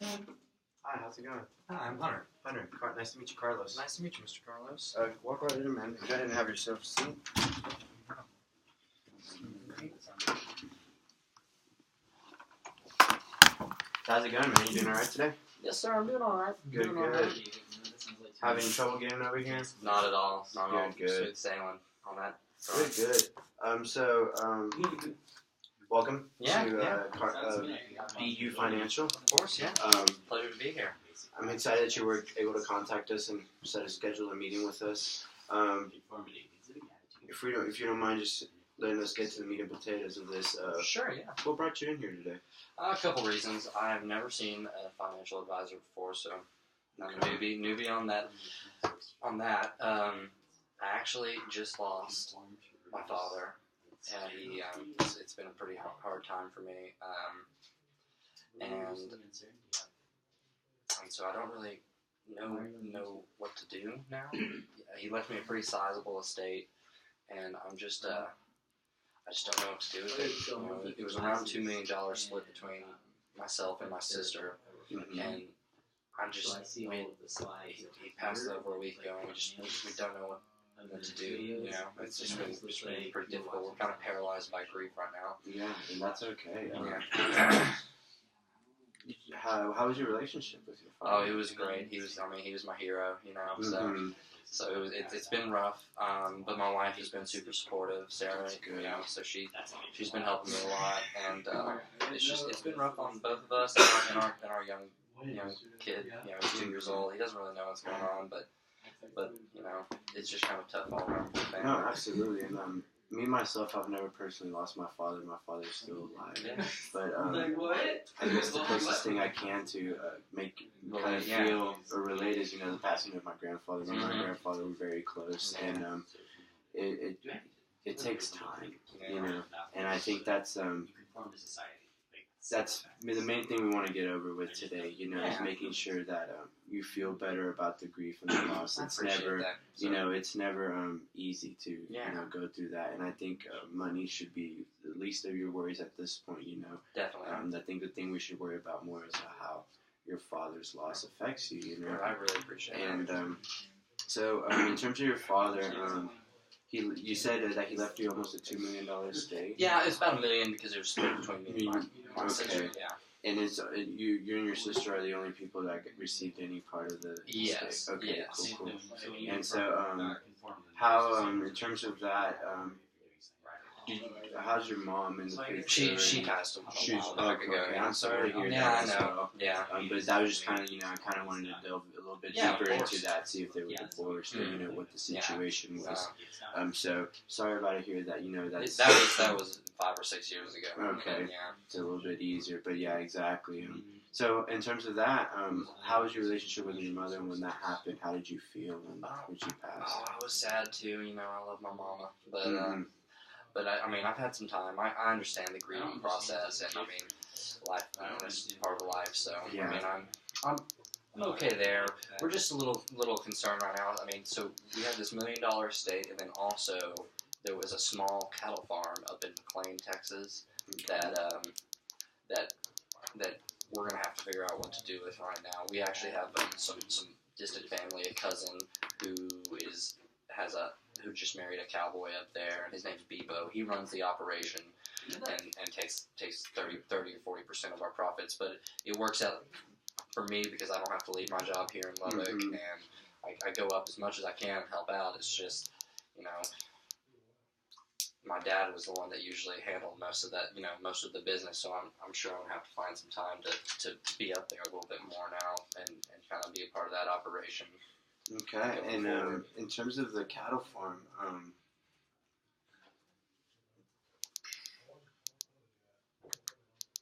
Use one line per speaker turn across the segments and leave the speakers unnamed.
Hi, how's it going?
Hi, I'm Hunter.
Hunter, nice to meet you, Carlos.
Nice to meet you, Mr. Carlos.
Walk right in, man. Go ahead and have yourself a seat. How's it going, man? You doing alright today?
Yes, sir. I'm doing all right.
Good. Having any trouble getting over here?
Not at all. Not at all.
Good.
Smooth sailing on that.
Good. Welcome
Yeah.
to BU Financial.
Of course, yeah. Pleasure to be here.
I'm excited that you were able to contact us and schedule a meeting with us. If you don't mind, just letting us get to the meat and potatoes of this.
Sure, yeah.
What brought you in here today?
A couple reasons. I have never seen a financial advisor before, so I'm a newbie on that. I actually just lost my father, and it's been a pretty hard time for me. And so I don't really know what to do now. He left me a pretty sizable estate, and I just don't know what to do with it. You know, it was around $2 million split between myself and my sister, and he passed over a week ago, and we don't know what to do. You know, it's been pretty difficult. We're kind of paralyzed by grief right now.
Yeah, and that's okay.
Yeah.
How was your relationship with your
Oh,
father?
it was great. He was my hero. You know, so it's been rough. But my wife has been super supportive, Sarah. You know, so she's been helping me a lot, and it's been rough on both of us and our young kid. You know, he's 2 years old. He doesn't really know what's going on, but you know, it's just kind of tough all around for the family.
No, absolutely. And me myself, I've never personally lost my father. My father's still alive. But I guess the closest thing I can to make kind of feel or relate is, the passing of my grandfather. Me and my grandfather were very close, and it takes time, and I think that's the main thing we want to get over with today, is making sure that you feel better about the grief and the loss. It's never, it's never easy to, go through that. And I think money should be the least of your worries at this point,
Definitely.
I think the thing we should worry about more is how your father's loss affects you,
I really appreciate it.
And so in terms of your father, you said that he left you almost a $2 million estate.
Yeah, it's about $1 million because it was split between me and my sister. Yeah.
And you and your sister are the only people that received any part of the estate?
Yes.
Okay,
yes.
cool. And so, how, in terms of that, how's your mom in the picture?
She passed a while back ago.
Okay. I'm sorry to hear that.
Yeah, I know.
So,
yeah.
But that was just kind of, I kind of wanted to delve a little bit deeper into that, see if they were divorced or, what the situation was. So, sorry about to hear that,
That was 5 or 6 years ago.
Okay.
Yeah.
It's a little bit easier, but yeah, exactly. So, in terms of that, how was your relationship with your mother when that happened? How did you feel when she passed?
Oh, I was sad too. I love my mama, but I've had some time. I understand the grieving process, and life is part of life. So I'm okay there. We're just a little concerned right now. So we have this $1 million estate, and then also there was a small cattle farm up in McLean, Texas, that we're gonna have to figure out what to do with right now. We actually have some distant family, a cousin who just married a cowboy up there, and his name's Bebo. He runs the operation and takes 30 or 40% of our profits, but it works out for me because I don't have to leave my job here in Lubbock, and I go up as much as I can and help out. It's just, my dad was the one that usually handled most of that, most of the business, so I'm sure I'm going to have to find some time to be up there a little bit more now and kind of be a part of that operation.
Okay, and in terms of the cattle farm,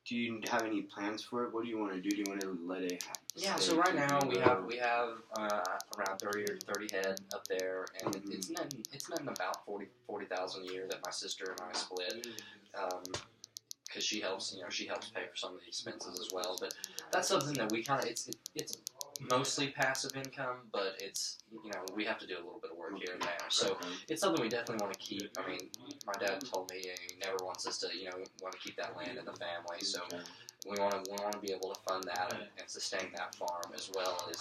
do you have any plans for it? What do you want to do? Do you want to let it happen?
Yeah, so right now we have around 30 head up there, and it's netting about 40,000 a year that my sister and I split, because she helps pay for some of the expenses as well. But that's something that we kind of it's mostly passive income, but it's we have to do a little bit of work here and there. So it's something we definitely want to keep. My dad told me he never wants us to want to keep that land in the family. So we want to be able to fund that and sustain that farm as well as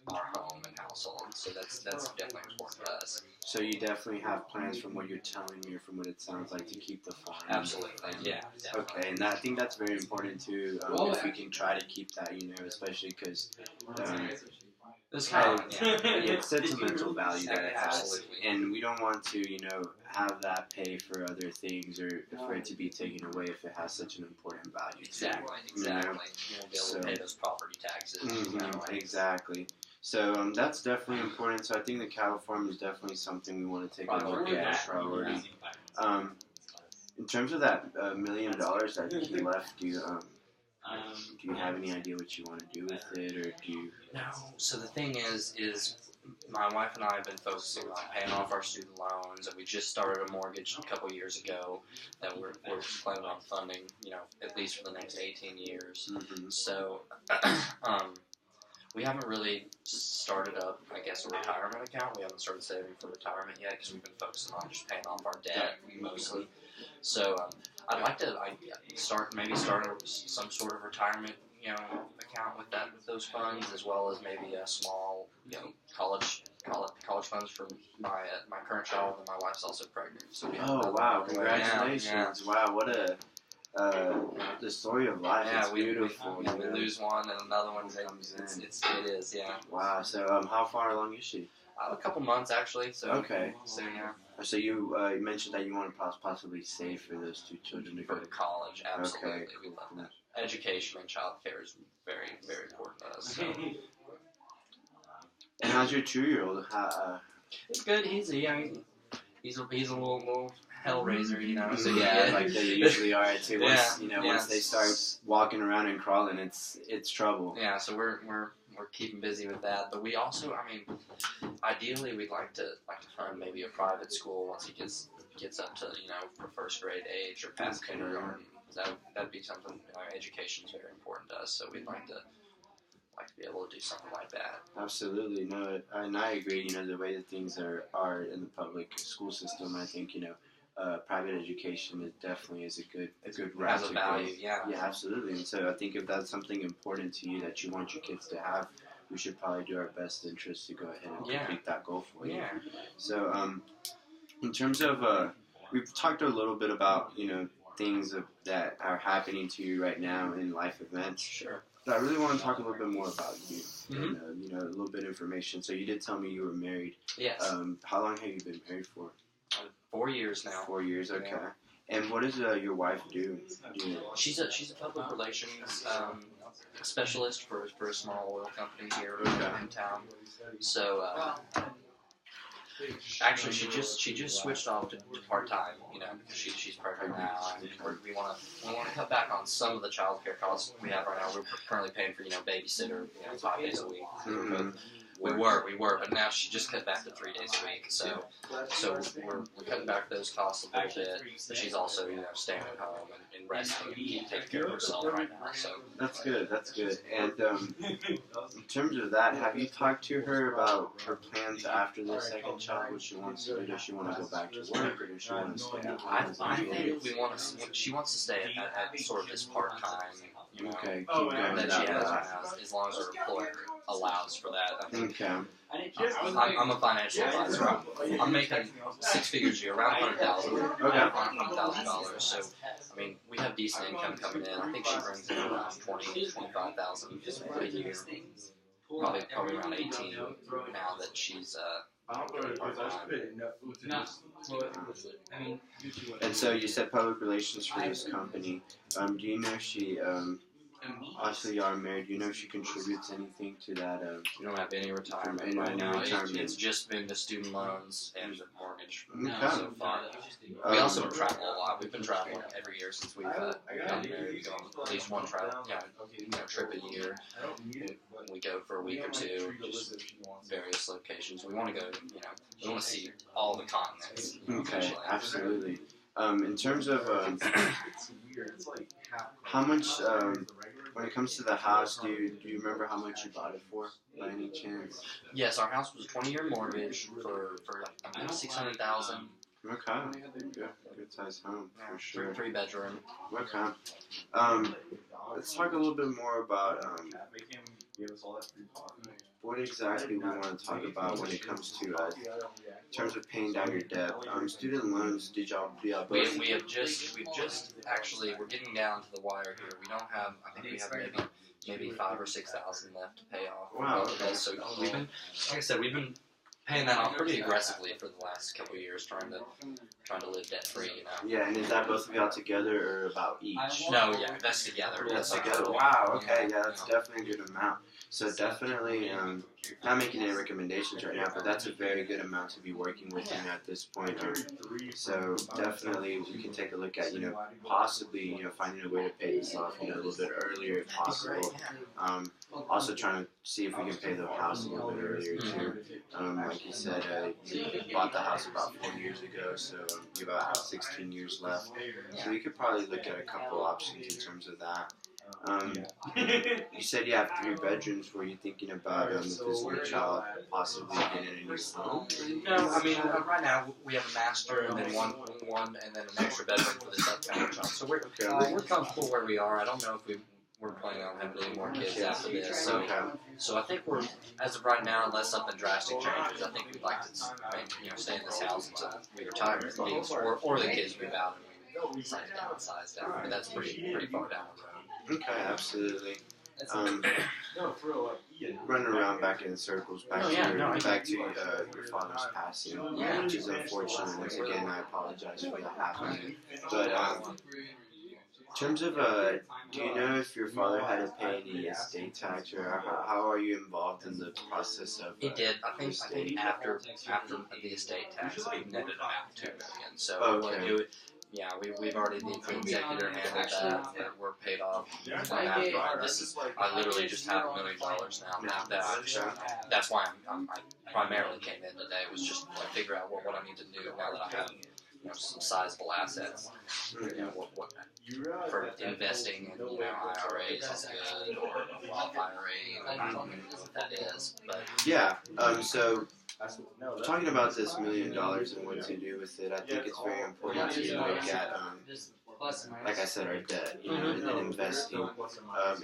our home and household. So that's definitely important to us.
So you definitely have plans from what you're telling me, or from what it sounds like, to keep the farm.
Absolutely, yeah.
Okay, and I think that's very important too. If we can try to keep that, especially because it's sentimental value that it has,
Absolutely.
and we don't want to, have that pay for other things, or for it to be taken away if it has such an important value.
Exactly. You won't be able to pay those property taxes.
Exactly. So that's definitely important. So I think the cattle farm is definitely something we want to take a look at as priority. In terms of that $1 million that he left you, do you have any idea what you want to do with it, or do you?
No. So the thing is my wife and I have been focusing on paying off our student loans, and we just started a mortgage a couple years ago that we're planning on funding, at least for the next 18 years.
Mm-hmm.
So, we haven't really started up, I guess, a retirement account. We haven't started saving for retirement yet because we've been focusing on just paying off our debt mostly. So, I'd like to start some sort of retirement, account with those funds, as well as maybe a small, college funds for my current child, and my wife's also pregnant. So
wow! Congratulations!
Yeah.
Wow, what a the story of life.
Yeah,
it's beautiful.
We lose one and another one comes in. It is.
Wow. So how far along is she?
A couple months actually. So
okay.
So yeah.
So you mentioned that you want to possibly save for those two children to
go
to
college. Absolutely,
okay.
We love that. Education and childcare is very, very important to us. So.
And how's your 2-year-old?
It's good. He's a little hellraiser, So
like they usually are too. Once they start walking around and crawling, it's trouble.
Yeah. So we're keeping busy with that, but we also, ideally we'd like to fund maybe a private school once he gets up to for first grade age or past kindergarten. That'd be something. Education is very important to us, so we'd like to be able to do something like that.
Absolutely, no, and I agree. The way that things are in the public school system, I think private education definitely is a good route
has a value. Yeah,
absolutely. And so I think if that's something important to you that you want your kids to have, we should probably do our best interest to go ahead and complete that goal for you.
Yeah.
So in terms of we've talked a little bit about things that are happening to you right now in life events.
Sure.
But I really want to talk a little bit more about you.
Mm-hmm.
And, a little bit of information. So you did tell me you were married.
Yes.
How long have you been married for?
4 years now.
4 years, okay.
Yeah.
And what does your wife do?
She's a public relations specialist for a small oil company here in town. So actually, she just switched off to part time. Because she's pregnant now, and we want to cut back on some of the childcare costs we have right now. We're currently paying for babysitter 5 days a week.
Mm-hmm.
We were, but now she just cut back to 3 days a week. So we're cutting back those costs a little bit. But she's also staying at home and resting and taking care of herself right now. So
that's good. And in terms of that, have you talked to her about her plans after the second child? What she wants to do? Does she want to go back to work, or does she want to stay at home?
I think she wants to stay at sort of this part time.
Okay, keep going
that she has, as long as her employer allows for that. I think,
okay.
I'm a financial advisor. I'm making 6 figures a year, around $100,000. So, we have decent income coming in. I think she brings in around $25,000 a year. Probably around 18 now that she's
And so you said public relations for this company. Do you know if she, obviously you are married, do you know if she contributes anything to that?
We don't have any retirement right now. It's just been the student loans and the mortgage so far. We also travel a lot. We've been traveling every year since we've gotten married. We go on at least one trip a year. We go for a week or two, just various locations. We want to go, we want to see all the continents.
Okay, absolutely. In terms of how much, when it comes to the house, do you remember how much you bought it for, by any chance?
Yes, our house was a 20-year mortgage for $600,000.
Okay, good size home for sure.
3 bedroom.
Okay. let's talk a little bit more about what exactly we want to talk about when it comes to in terms of paying down your debt. Student loans. Did y'all both?
We've just actually we're getting down to the wire here. We don't have. I think we have maybe 5,000 or 6,000 left to pay off.
Wow. Okay.
So we've been, like I said, we've been paying that off pretty aggressively for the last couple of years, trying to live debt free.
Yeah, and is that both of y'all together or about each?
No, yeah, that's together.
That's together. Wow. Okay. Yeah, that's definitely a good amount. So definitely, not making any recommendations right now, but that's a very good amount to be working within at this point. So definitely, we can take a look at possibly finding a way to pay this off a little bit earlier if possible. Also trying to see if we can pay the house a little bit earlier too. Like you said, you bought the house about 4 years ago, so you about have 16 years left. So we could probably look at a couple options in terms of that. You said you have 3 bedrooms. Were you thinking about with this new child possibly getting a new home?
No, I mean right now we have a master and then one and then an extra bedroom for this upcoming child. So we're comfortable where we are. I don't know if we're planning on having any more kids after this. So I think we're, as of right now, unless something drastic changes, I think we'd like to stay in this house until we retire at least, or the kids move out and we decide to downsize down. But that's pretty far down the road.
Okay, absolutely. Running around back in circles, back to your father's passing, which is unfortunate. Once again, I apologize for that happening. But in terms of, do you know if your father had to pay any estate tax, or how are you involved in the process of?
He did. I think after the estate tax, we netted out $2 million. So we've already the executor handled that. We're paid off. I literally just have $1 million now. That's why I primarily came in today, was just to figure out what I need to do now that I have some sizable assets. For investing in IRAs is good, or a Roth IRA. I don't know what that is, but
so talking about this $1 million and what to do with it, I think it's very important to look at, like I said, our debt, and then investing.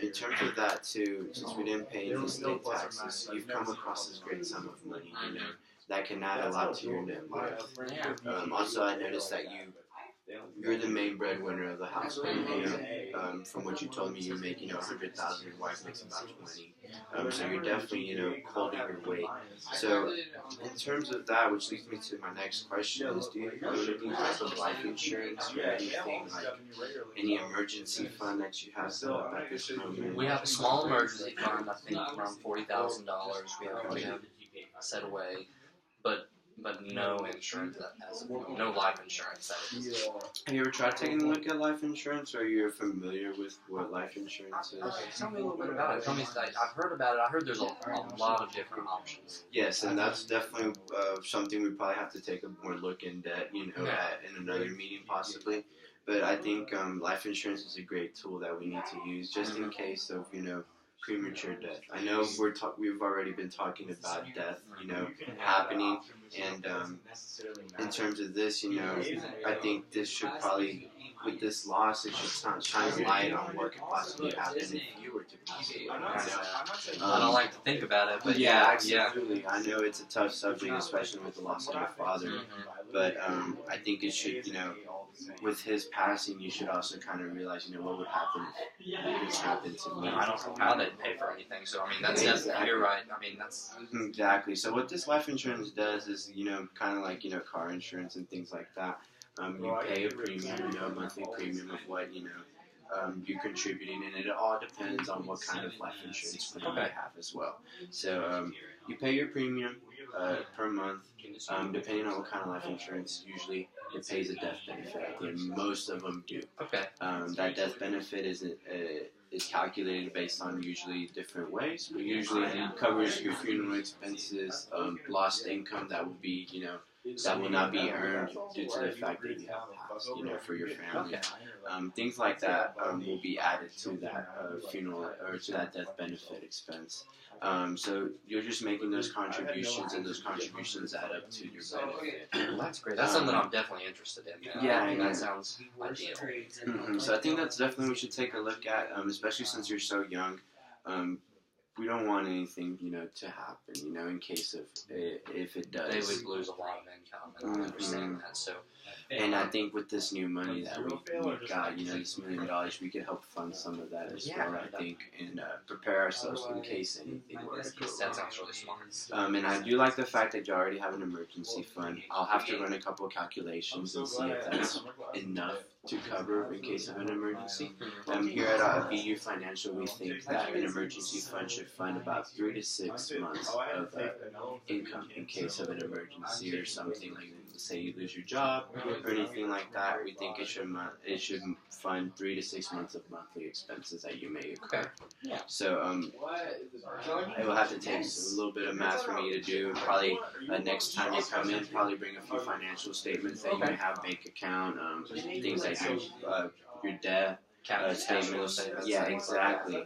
In terms of that too, since we didn't pay any estate taxes, you've come across this great sum of money, that can add a lot to your net worth. Also, I noticed that you're the main breadwinner of the household. From what you told me, you make $100,000. Your wife makes about $20,000. So you're definitely holding your weight. So in terms of that, which leads me to my next question: is do you own any type of life insurance or anything like any emergency fund that you have set up at this moment?
We have a small emergency fund. I think around $40,000. We have set away, but no insurance, no life insurance. That is.
Have you ever tried taking a look at life insurance, or are you familiar with what life insurance is?
Tell me a little bit about it. I've heard about it. I heard there's a lot of different options.
Yes, and that's definitely something we probably have to take a more look in at in another meeting possibly. But I think life insurance is a great tool that we need to use just in case of premature death. I know we've already been talking about death, happening, and in terms of this, I think this should probably, with this loss, it should shine a light on what could possibly happen if you were to pass away.
I don't like to think about it, but
absolutely. I know it's a tough subject, especially with the loss of your father, but I think it should, with his passing, you should also kind of realize, what would happen if this happened to me.
I don't know how they'd pay for anything, so that's definitely, you're right. that's...
Exactly. So what this life insurance does is, kind of like, car insurance and things like that. You pay a premium, a monthly premium of what, you're contributing, and it all depends on what kind of life insurance plan you have as well. So you pay your premium per month, depending on what kind of life insurance. Usually it pays a death benefit at the end. Most of them do. That death benefit is calculated based on usually different ways, but usually it covers your funeral expenses, lost income that would be, that will not be earned due to the fact that you have passed, for your family. Things like that will be added to that funeral or to that death benefit expense. So you're just making those contributions, and those contributions add up to your benefit.
Well, that's great. That's something I'm definitely interested in.
Yeah,
I mean, that sounds ideal.
So I think that's definitely we should take a look at, especially since you're so young. We don't want anything, to happen, in case of if it does.
They would lose a lot of income, and I understand that. So,
and I think with this new money that we got, this $1 million, we could help fund some of that as well, I think, and prepare ourselves in case anything were to go wrong.
That sounds really smart.
And I do like the fact that you already have an emergency fund. I'll have to run a couple of calculations and see if that's enough to cover in case of an emergency. Here at BU Financial, we think that an emergency fund should fund about 3 to 6 months of income in case of an emergency or something like, say you lose your job or anything like that. We think it should fund 3 to 6 months of monthly expenses that you may incur.
Yeah.
So it will have to take a little bit of math for me to do. Probably next time you come in, probably bring a few financial statements that you may have, bank account, things like your debt. Statements. Yeah, exactly.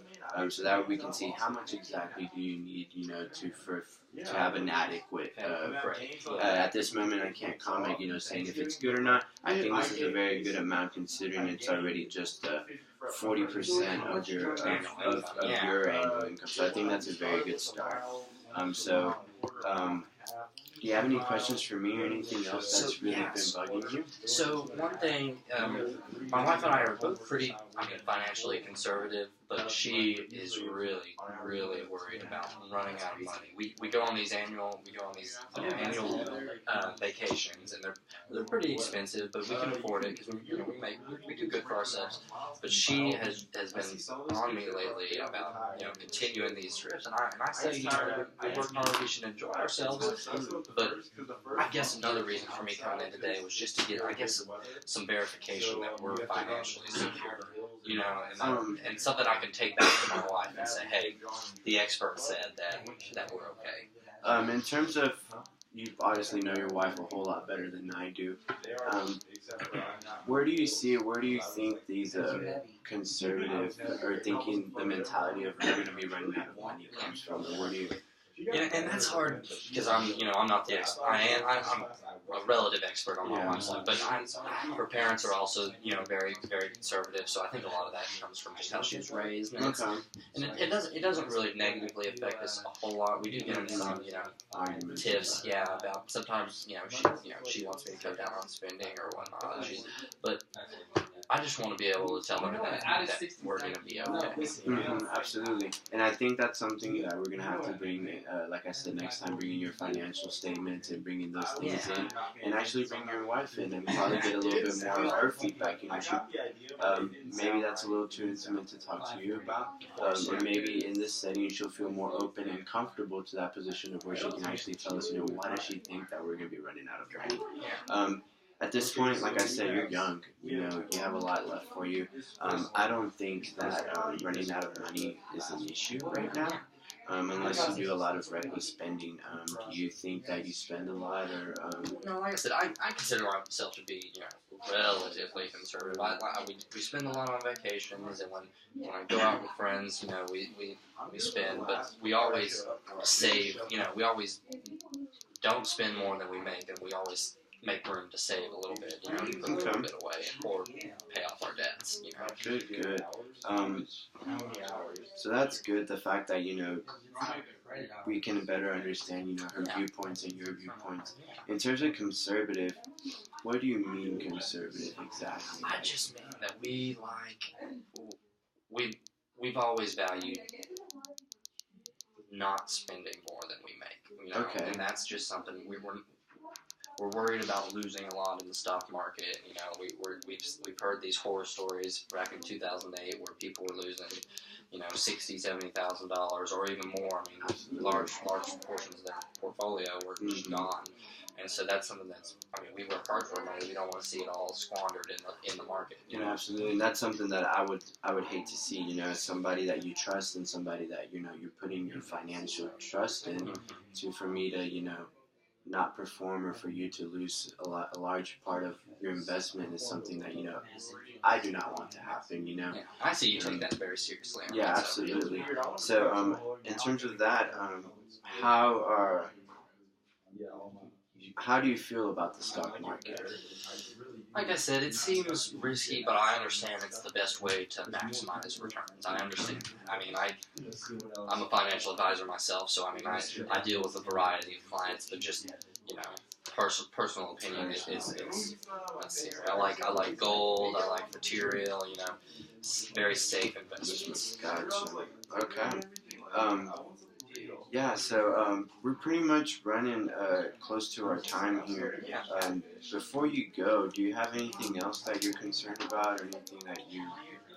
So that we can see how much exactly do you need, to have an adequate. At this moment, I can't comment, saying if it's good or not. I think this is a very good amount considering it's already just 40% of your your annual income. So I think that's a very good start. Do you have any questions for me or anything else that's really been bugging you?
So one thing, my wife and I are both pretty, financially conservative, but she is really, really worried about running out of money. We go on these annual vacations, and they're pretty expensive, but we can afford it because we do good for ourselves. But she has been on me lately about continuing these trips, and I say we work hard, we should enjoy ourselves. But I guess another reason for me coming in today was just to get, some verification that we're financially secure, and something I can take back to my wife and say, hey, the expert said that we're okay.
In terms of, you obviously know your wife a whole lot better than I do. Where do you think these conservative, or thinking the mentality of we're going to be running out of money comes from? Or where do you...
Yeah, and that's hard because I'm not the expert. I'm a relative expert on my wife's side, but her parents are also, very, very conservative. So I think a lot of that comes from just how she was raised. And, it doesn't really negatively affect us a whole lot. We do get into some, tiffs, about sometimes, she wants me to cut down on spending or whatnot. But I just want to be able to tell her that we're going to be okay.
Absolutely. And I think that's something that we're going to have to bring, like I said, next time, bringing your financial statements and bringing those things in, and actually bring your wife in and probably get a little bit more of her feedback. Maybe that's a little too intimate to talk to you about. And maybe in this setting, she'll feel more open and comfortable to that position of where she can actually tell us, why does she think that we're going to be running out of money? At this point, like I said, you're young. You have a lot left for you. I don't think that running out of money is an issue right now, unless you do a lot of reckless spending. Do you think that you spend a lot, or?
No, like I said, I consider myself to be, relatively conservative. We spend a lot on vacations, and when I go out with friends, we spend, but we always save. We always don't spend more than we make, and we always make room to save a little bit, put a little bit away, or pay off our debts,
Good. So that's good, the fact that, we can better understand, her viewpoints and your viewpoints. In terms of conservative, what do you mean conservative exactly?
I just mean that we've always valued not spending more than we make,
Okay.
And that's just something we're worried about losing a lot in the stock market. We've heard these horror stories back in 2008 where people were losing, $60,000, $70,000 or even more. Large portions of their portfolio were just gone. And so that's something we work hard for money. We don't want to see it all squandered in the market.
Absolutely. And that's something that I would hate to see, somebody that you trust and somebody that, you're putting your financial trust in for me to, not perform or for you to lose a large part of your investment is something that, I do not want to happen,
Yeah, I see you take that very seriously.
Yeah, absolutely. So, in terms of that, how do you feel about the stock market?
Like I said, it seems risky, but I understand it's the best way to maximize returns. I understand. I mean, I'm a financial advisor myself, so I mean, I deal with a variety of clients, but just, personal opinion is let's see here. I like gold. I like material. Very safe investments.
Gotcha. Okay. Yeah, so we're pretty much running close to our time here. Before you go, do you have anything else that you're concerned about, or anything that you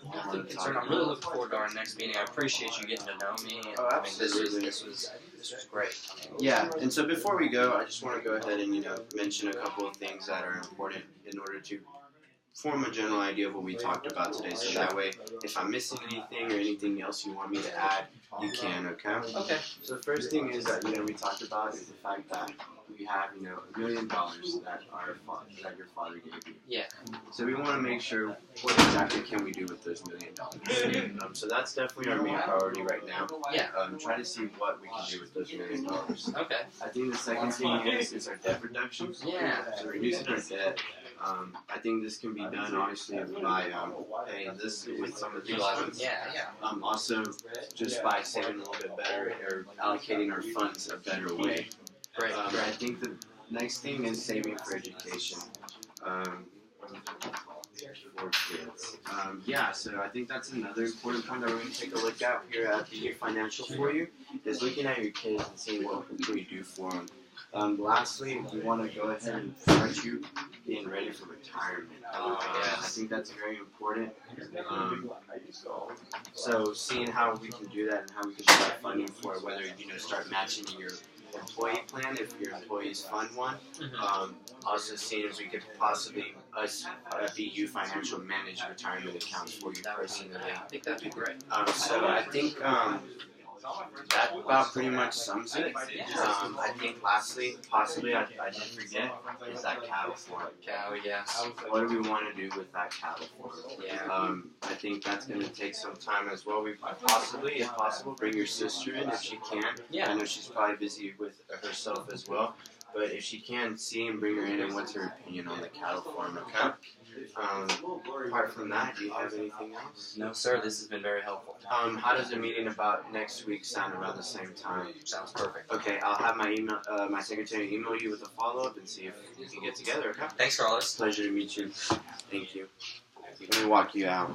want to talk about?
I'm really looking forward to our next meeting. I appreciate you getting to know me. And,
absolutely.
This was great.
Yeah, and so before we go, I just want to go ahead and mention a couple of things that are important in order to form a general idea of what we talked about today. So that way, if I'm missing anything or anything else you want me to add, you can, okay?
Okay.
So the first thing is that, we talked about is the fact that we have, $1 million that your father gave you.
Yeah.
So we want to make sure what exactly can we do with those $1 million. So that's definitely our main priority right now.
Yeah.
Try to see what we can do with those $1 million.
Okay.
I think the second thing is our debt reduction.
Yeah.
So reducing our debt. I think this can be done obviously by paying this with some of these funds.
Yeah.
Also, just by saving a little bit better or allocating our funds a better way.
Great.
I think the next thing is saving for education. For kids. So I think that's another important point that we're going to take a look at here at the Financial For You, is looking at your kids and seeing what can you do for them. Lastly, we want to go ahead and start you being ready for retirement. I think that's very important. So seeing how we can do that and how we can start funding for it, whether start matching your employee plan if your employees fund one. Also seeing if we could possibly BU Financial manage retirement accounts for you personally.
I think that'd be great.
So I think that about pretty much sums it. I think lastly, possibly I didn't forget, is that cattle farm.
Cow, yes.
What do we want to do with that cattle farm?
Yeah.
I think that's going to take some time as well. We possibly, if possible, bring your sister in if she can.
Yeah.
I know she's probably busy with herself as well. But if she can, see and bring her in, and what's her opinion on the cattle farm, okay? Apart from that, do you have anything else?
No, sir. This has been very helpful.
How does a meeting about next week sound around the same time?
Sounds perfect.
Okay, I'll have my secretary email you with a follow-up and see if we can get together, okay?
Thanks, Carlos.
Pleasure to meet you. Thank you. Let me walk you out.